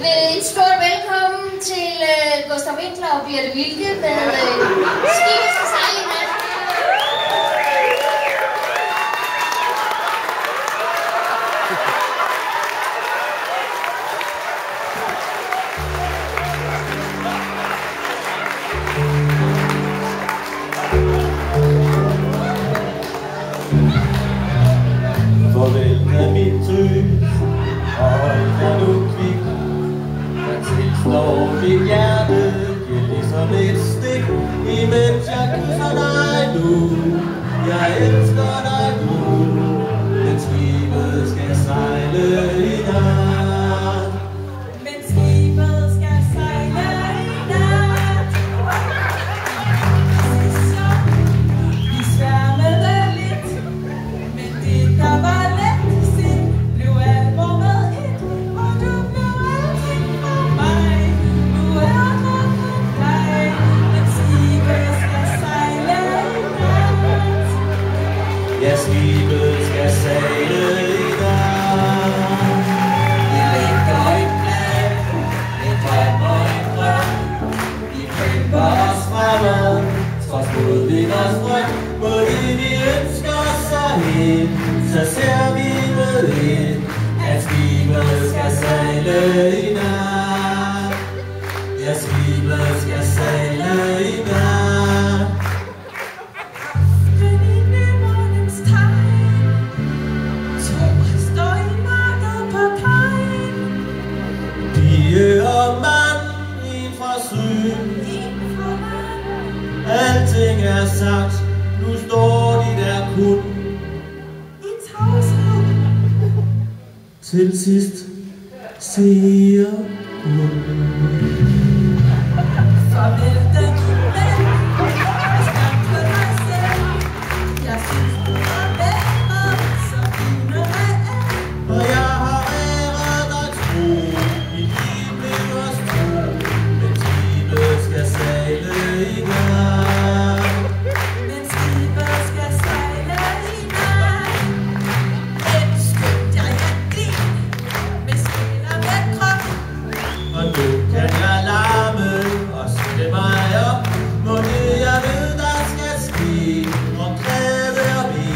Et stort velkommen til Gustav Winkler og Birte Wilke med Skibet skal sejle i nat. Farvel med mit tøs, og kan du kvik. Jeg tilstår mit hjerte, giver ligesom et stik, imens jeg kysser dig nu. Jeg elsker dig nu, men skibet skal sejle i nat. Men skibet skal sejle i nat. Vi sværmede lidt, men det der var let sind blev alvor med et, og du blev alting for mig. Nu er der kun dig, men skibet skal sejle i nat. Ja, skibet skal sejle i nat. Vi ligger i plan, en drøm og en drøm. Vi kæmper os fremad, trods modvind og strøm. Må det vi ønsker så hen, så ser vi med ind, at skibet skal sejle i nat. Ja, skibet skal sejle i nat. Den ene morgens tegn, to står i mørket på kajen. Pige og mand, en fra søen, En fra land, alting er sagt, nu står de der kun. i tavshed. Til sidst siger hun. Farvel den ven, jeg skal på dig selv. Jeg synes du er bedre, som kunne være. Og jeg har æret dig tro, mit liv blev os tro, men skibet skal sejle i nat. Men skibet skal sejle i nat. Elskede jeg din, med sjæl og med krop. Og nu kan jeg larme og sætte mig op, må det jeg ved der skal ske, og glæde og vi,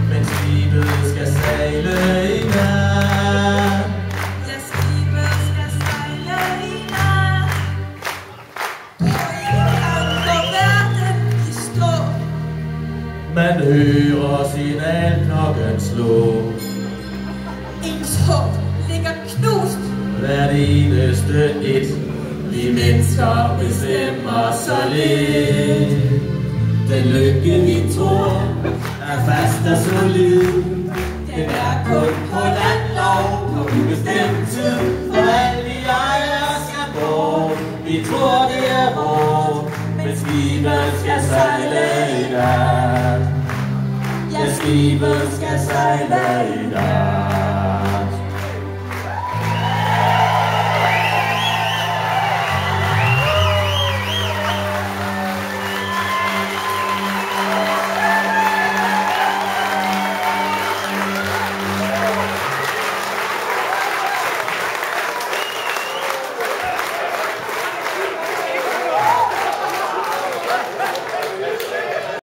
men skibet skal sejle i nat. Ja, skibet skal sejle i nat. Og en gang går verden i stå. Man hører signalklokken slå. Ens håb ligger knust. Hvert eneste et, vi mennesker bestemmer så lidt. Den lykke vi tror er fast og solid. Den er kun på landlov på ubestemt tid. Og alt vi ejer skal bort. Vi tror det er vort, men skibet skal sejle i nat. Ja, skibet skal sejle i nat.